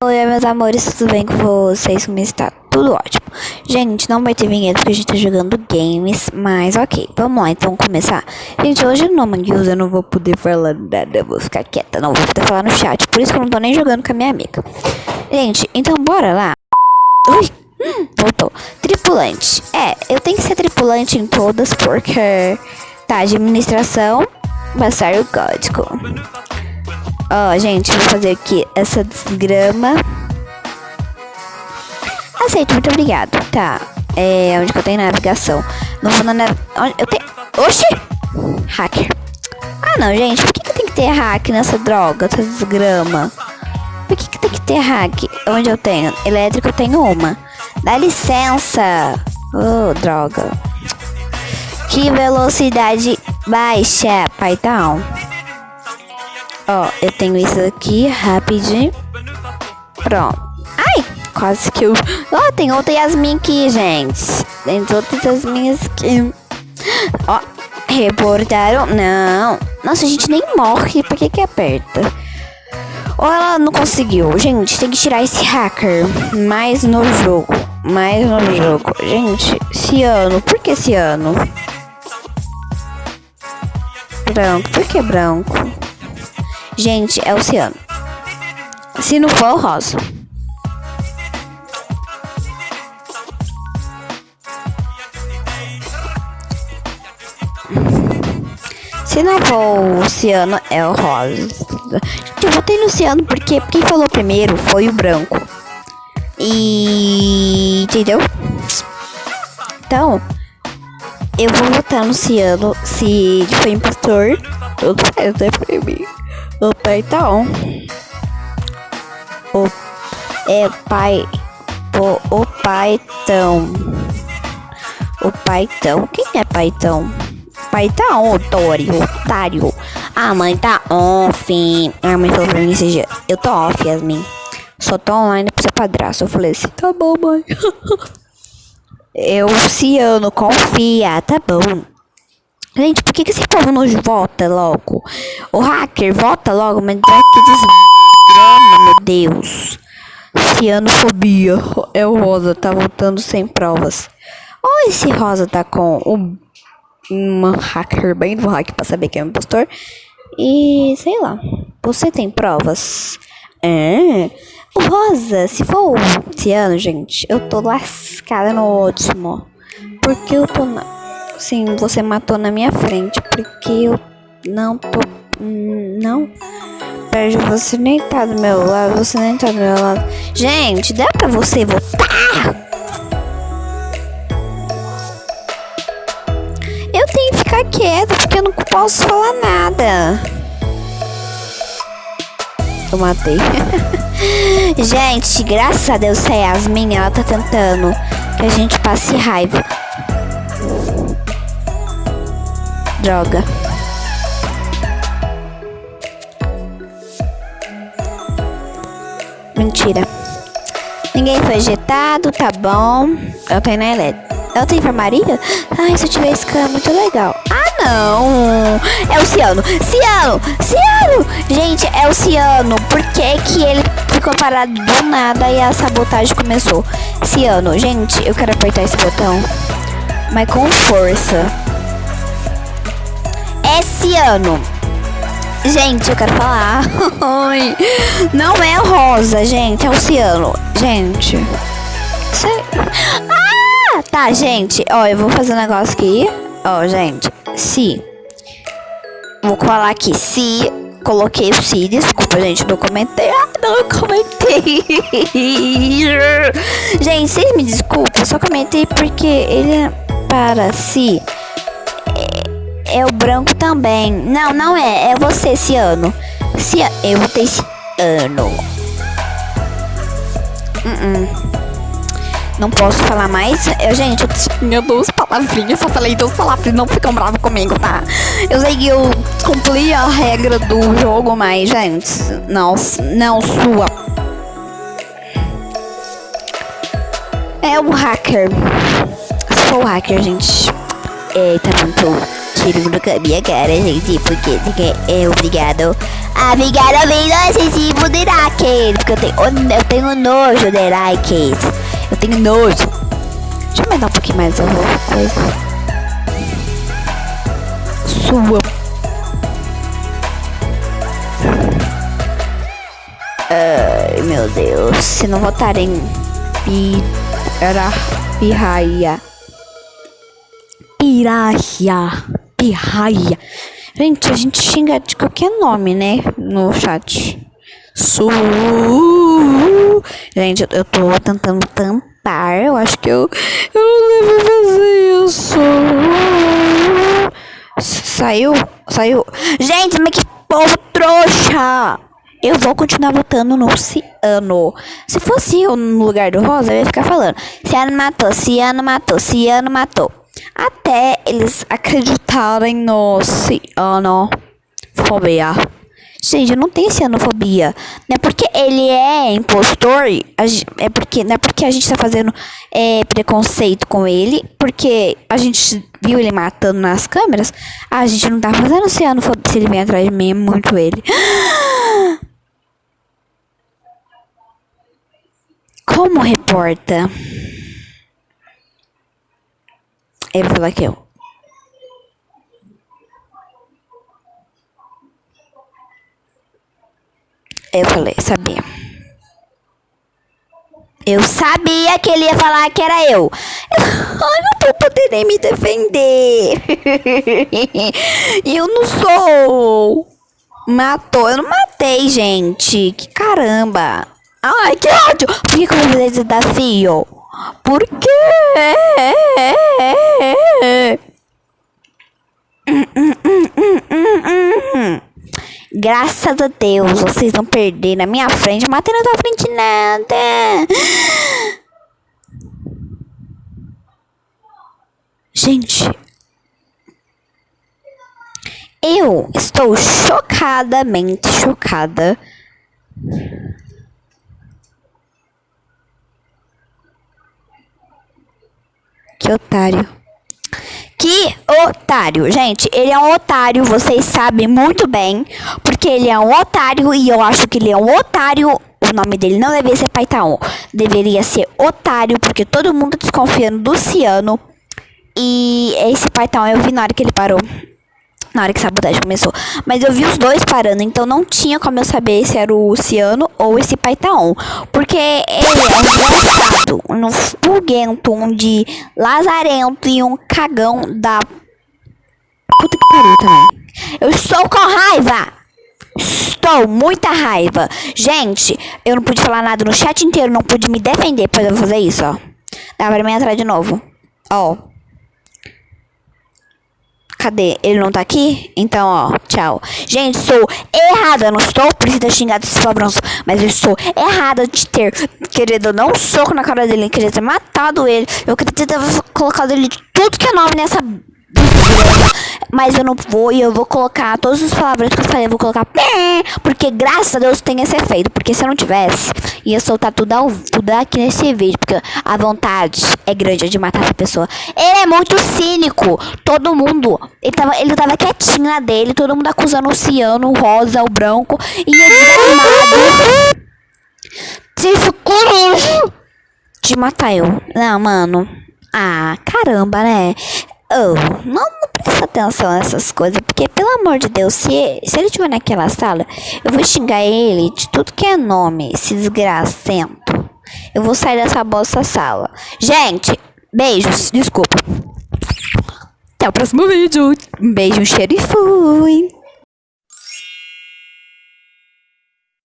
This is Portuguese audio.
Oi, meus amores, tudo bem com vocês? Como está? Tudo ótimo. Gente, não vai ter vinheta porque a gente tá jogando games, mas ok, vamos lá, então começar. Gente, hoje no Among Us eu não vou poder falar nada, eu vou ficar quieta, não vou poder falar no chat, por isso que eu não tô nem jogando com a minha amiga. Gente, então bora lá. Ui, voltou. Tripulante. Eu tenho que ser tripulante em todas porque tá, administração, passar o código. Ó, gente, vou fazer aqui essa desgrama. Aceito, muito obrigado. Tá, onde que eu tenho navegação? Não vou na navegação. Eu tenho... Oxi! Hacker. Ah, não, gente, por que eu tenho que ter hack nessa droga, essa desgrama? Por que tem que ter hack? Onde eu tenho? Elétrico eu tenho uma. Dá licença. Oh, droga. Que velocidade baixa, Python. Ó, eu tenho isso aqui, rapidinho. Pronto. Ai, quase que eu... Ó, tem outra Yasmin aqui, gente. Tem outras Yasmin aqui. Ó, reportaram. Não. Nossa, a gente nem morre. Por que aperta? Ou ela não conseguiu. Gente, tem que tirar esse hacker. Mais no jogo. Gente, ciano. Por que ciano? Branco. Por que branco? Gente, é o ciano. Se não for, o rosa. Se não for o ciano, é o rosa. Gente, eu votei no ciano porque quem falou primeiro foi o branco. E... entendeu? Então, eu vou votar no ciano. Se ele foi impostor, tudo certo, é pra mim. O Python. O Python. Quem é Python? Python, otário. A mãe tá off. A mãe falou pra mim esse dia. Eu tô off, Yasmin. Só tô online pro seu padrasto. Eu falei assim, tá bom, mãe. Eu, ciano, confia, tá bom. Gente, por que esse povo não vota logo? O hacker, vota logo, mas que desgrama, meu Deus. Cianofobia. É o Rosa, tá votando sem provas. Ou esse Rosa tá com um hacker bem do hack pra saber que é um impostor. E, sei lá, você tem provas? O Rosa, se for o Ciano, gente, eu tô lascada no ótimo. Porque eu tô Sim, você matou na minha frente, porque eu não tô... Não. Perde, você nem tá do meu lado, Gente, dá pra você votar? Eu tenho que ficar quieta, porque eu não posso falar nada. Eu matei. Gente, graças a Deus, a Yasmin, ela tá tentando que a gente passe raiva. Droga. Mentira. Ninguém foi ejetado, tá bom. Eu tenho na elétrica. Eu tenho enfermaria? Ai, se eu tiver scan, muito legal. Ah, não. É o ciano. Ciano. Gente, é o ciano. Por que ele ficou parado do nada e a sabotagem começou? Ciano. Gente, eu quero apertar esse botão, mas com força. É ciano. Gente, eu quero falar. Não é o rosa, gente. É o ciano. Gente. Ah, tá, gente. Ó, eu vou fazer um negócio aqui. Ó, gente. Se. Vou colar aqui. Se. Coloquei o se. Desculpa, gente. Não comentei. Ah, não comentei. Gente, vocês me desculpem. Eu só comentei porque ele é para si. É o branco também. Não é. É você, ciano. Eu votei ciano. Não posso falar mais. Gente, eu tinha 2 palavrinhas. Só falei 2 palavras. Não ficam bravos comigo, tá? Eu sei que eu cumpri a regra do jogo, mas, gente, não sua. É o hacker. Se for o hacker, gente. Tá muito tiro na minha cara, gente, porque é obrigado Ficaram bem acessível de Iraques. Porque eu tenho nojo de Iraques. Eu tenho nojo. Deixa eu aumentar um pouquinho mais a coisa. Sua. Ai, meu Deus. Se não votarem pirraia. Gente, a gente xinga de qualquer nome, né? No chat. Gente, eu tô tentando tampar. Eu acho que eu não devo fazer isso. Saiu. Gente, mas que povo trouxa. Eu vou continuar votando no Ciano. Se fosse eu no lugar do Rosa, eu ia ficar falando: Ciano matou. Até eles acreditarem no cianofobia. Gente, eu não tenho cianofobia. Não é porque ele é impostor. Não é porque a gente tá fazendo preconceito com ele. Porque a gente viu ele matando nas câmeras. A gente não tá fazendo cianofobia. Se ele vem atrás de mim, é muito ele. Como reporta? Ele vai falar que eu falei, sabia. Eu sabia que ele ia falar que era eu. Eu não vou poder nem me defender. Eu não sou. Matou. Eu não matei, gente. Que caramba. Ai, que ódio. Por que eu vou fazer esse desafio? Por quê? Graças a Deus, vocês vão perder na minha frente. Eu matei na tua frente nada. Gente, eu estou chocadamente chocada. Que otário. Que otário. Gente, ele é um otário. Vocês sabem muito bem. Porque ele é um otário. E eu acho que ele é um otário. O nome dele não deveria ser Paitaon. Deveria ser otário. Porque todo mundo desconfiando do Ciano. E esse Paitaon eu vi na hora que ele parou. Na hora que a sabotagem começou. Mas eu vi os dois parando. Então não tinha como eu saber se era o Ciano ou esse Paitaon. Porque ele é um desgraçado. Um fulguento. Um de lazarento. E um cagão da... Puta que pariu também. Eu estou com raiva. Estou muita raiva. Gente, eu não pude falar nada no chat inteiro. Não pude me defender. Pois eu vou fazer isso, ó. Dá pra mim entrar de novo. Ó. Cadê? Ele não tá aqui? Então, ó, tchau. Gente, sou errada. Eu não estou por isso ter xingado esses palavrões. Mas eu estou errada de ter querido dar um soco na cara dele. Queria ter matado ele. Eu queria ter colocado ele de tudo que é nome nessa... Mas eu não vou, e eu vou colocar todos os palavrões que eu falei, eu vou colocar pé, porque graças a Deus tem esse efeito, porque se eu não tivesse, ia soltar tudo aqui nesse vídeo, porque a vontade é grande de matar essa pessoa. Ele é muito cínico, todo mundo, ele tava quietinho na dele, todo mundo acusando o Ciano, o rosa, o branco, e ele desarmado, se ficou de matar eu. Não, mano, caramba, né? Não presta atenção nessas coisas, porque pelo amor de Deus, se ele estiver naquela sala, eu vou xingar ele de tudo que é nome, esse desgracento. Eu vou sair dessa bosta sala. Gente, beijos, desculpa. Até o próximo vídeo. Um beijo, um cheiro e fui.